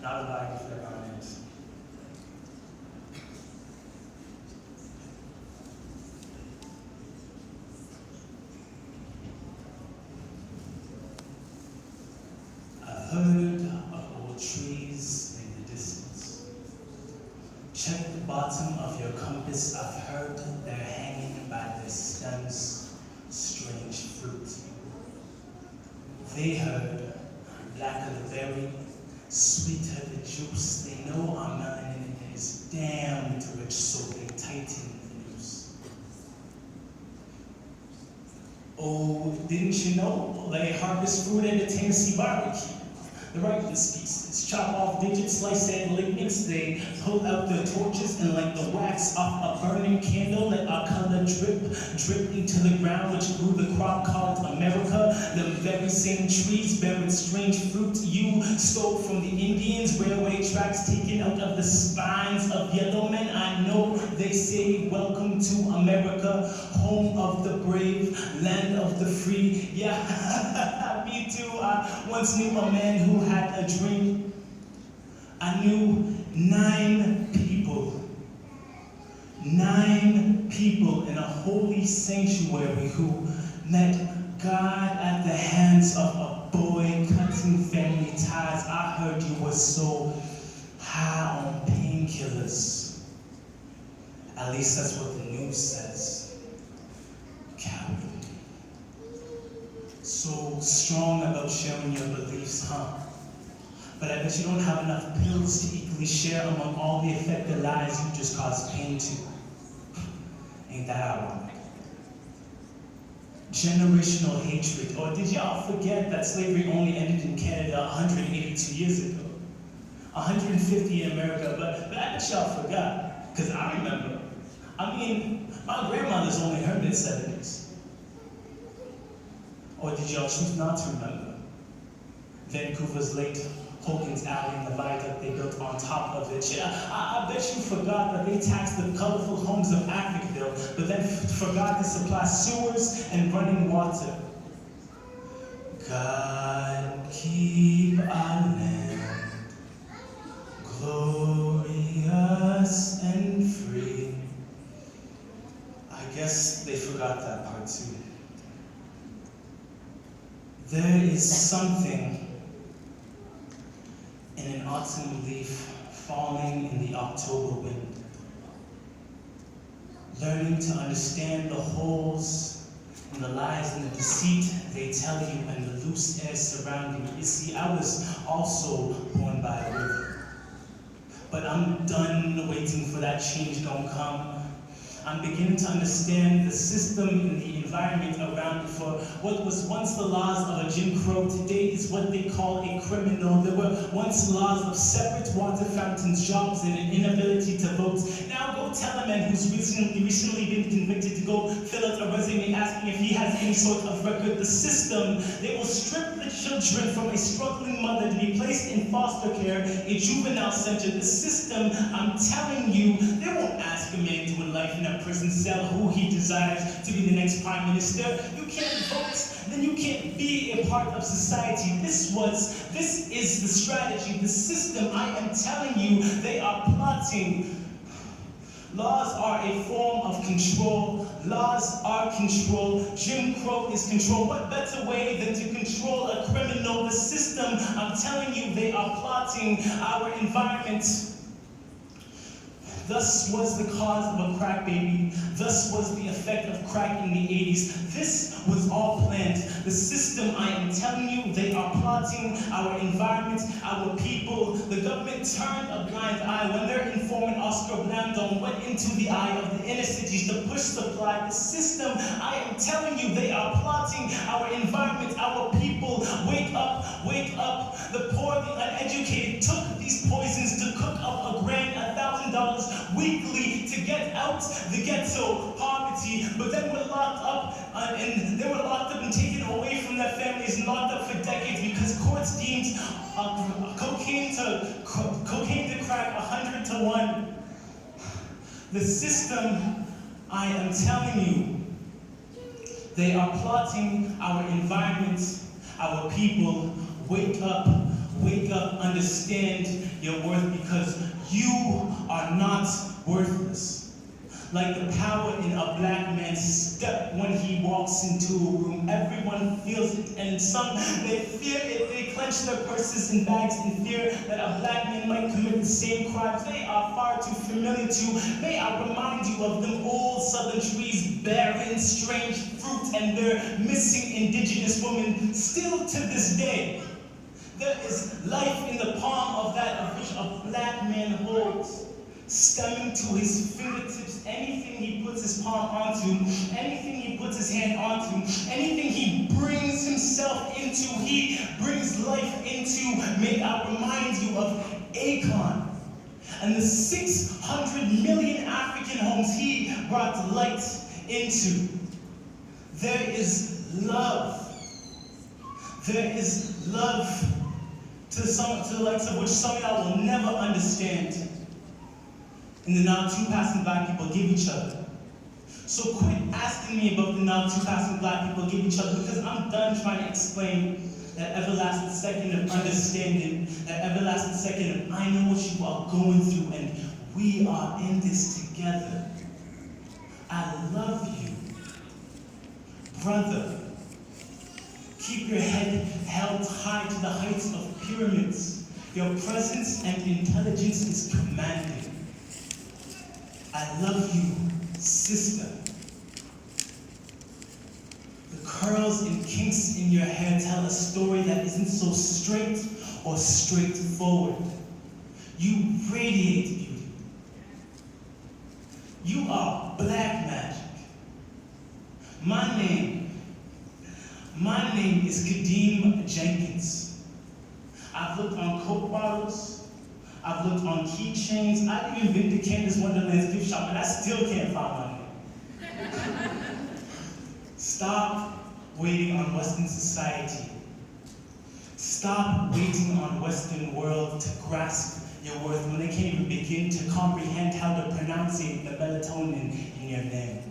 Autobiography of Our Names. I've heard of old trees in the distance. Check the bottom of your compass. I've heard they're hanging by their stems, strange fruit. They heard blacker the berry, sweeter the juice. They know our melanin is damned rich, so they tighten the noose. Oh, didn't you know they harvest fruit at a Tennessee barbecue? The ripeness pieces, chop off digits, slice and lignets. They pull out the torches and like the wax off a burning candle, let our color drip into the ground, which grew the crop called America. The very same trees bearing strange fruit you stole from the Indians, railway tracks taken out of the spines of yellow men. I know they say welcome to America, home of the brave, land of the free. Yeah, me too. I once knew a man who had a dream. I knew 9 people in a holy sanctuary who met God at the hands of a boy cutting family ties. I heard you were so high on painkillers. At least that's what the news says. Coward. So strong about sharing your beliefs, huh? But I bet you don't have enough pills to equally share among all the affected lives you just caused pain to. Ain't that ironic? Generational hatred. Or did y'all forget that slavery only ended in Canada 182 years ago? 150 in America, but I bet y'all forgot, because I remember. I mean, my grandmother's only in her mid-70s. Or did y'all choose not to remember? Vancouver's late Hogan's Alley and the viaduct they built on top of it. Yeah, I bet you forgot that they taxed the colorful homes of Africville, but then forgot to supply sewers and running water. God keep our land glorious and free. I guess they forgot that part too. There is something in an autumn leaf falling in the October wind. Learning to understand the holes and the lies and the deceit they tell you and the loose air surrounding you. You see, I was also born by a river. But I'm done waiting for that change don't come. I'm beginning to understand the system and the environment around me. For what was once the laws of a Jim Crow, today is what they call a criminal. There were once laws of separate water fountains, jobs, and an inability to vote. Now go tell a man who's recently been convicted to go fill out a resume asking if he has any sort of record. The system, they will strip the children from a struggling mother to be placed in foster care, a juvenile center. The system, I'm telling you, they won't ask a man doing life in a prison cell who he desires to be the next prime minister. You can't vote, then you can't be a part of society. This is the strategy, the system. I am telling you, they are plotting. Laws are a form of control. Laws are control. Jim Crow is control. What better way than to control a criminal? The system, I'm telling you, they are plotting our environment. Thus was the cause of a crack baby. Thus was the effect of crack in the 80s. This was all planned. The system, I am telling you, they are plotting our environment, our people. The government turned a blind eye when their informant Oscar Blandon went into the eye of the inner cities to push supply. The system, I am telling you, they are plotting our environment, our people. Wake up, wake up. The poor, the uneducated took these poisons to cook up $1,000, $1,000 weekly to get out the ghetto poverty, but then were locked up and they were locked up and taken away from their families and locked up for decades because courts deemed cocaine to crack 100 to 1. The system, I am telling you, they are plotting our environment, our people. Wake up, Wake up, understand your worth, because you are not worthless. Like the power in a black man's step when he walks into a room. Everyone feels it, and some, they fear it. They clench their purses and bags in fear that a black man might commit the same crimes. They are far too familiar to. May I remind you of them old southern trees bearing strange fruit and their missing indigenous women. Still to this day, there is life in the palm of that of which a black man holds, stemming to his fingertips. Anything he puts his palm onto, anything he puts his hand onto, anything he brings himself into, he brings life into. May I remind you of Akon and the 600 million African homes he brought light into. There is love. There is love to the likes of which some of y'all will never understand. And the now two passing black people give each other. So quit asking me about the now two passing black people give each other, because I'm done trying to explain that everlasting second of understanding, that everlasting second of I know what you are going through and we are in this together. I love you. Brother, keep your head held high to the heights of pyramids. Your presence and intelligence is commanding. I love you, sister. The curls and kinks in your hair tell a story that isn't so straight or straightforward. You radiate beauty. You are black magic. My name is JENKINS. I've looked on Coke bottles, I've looked on keychains. I've even been to Candace Wonderland's gift shop, and I still can't find my name. Stop waiting on Western society. Stop waiting on Western world to grasp your worth when they can't even begin to comprehend how to pronounce the melatonin in your name.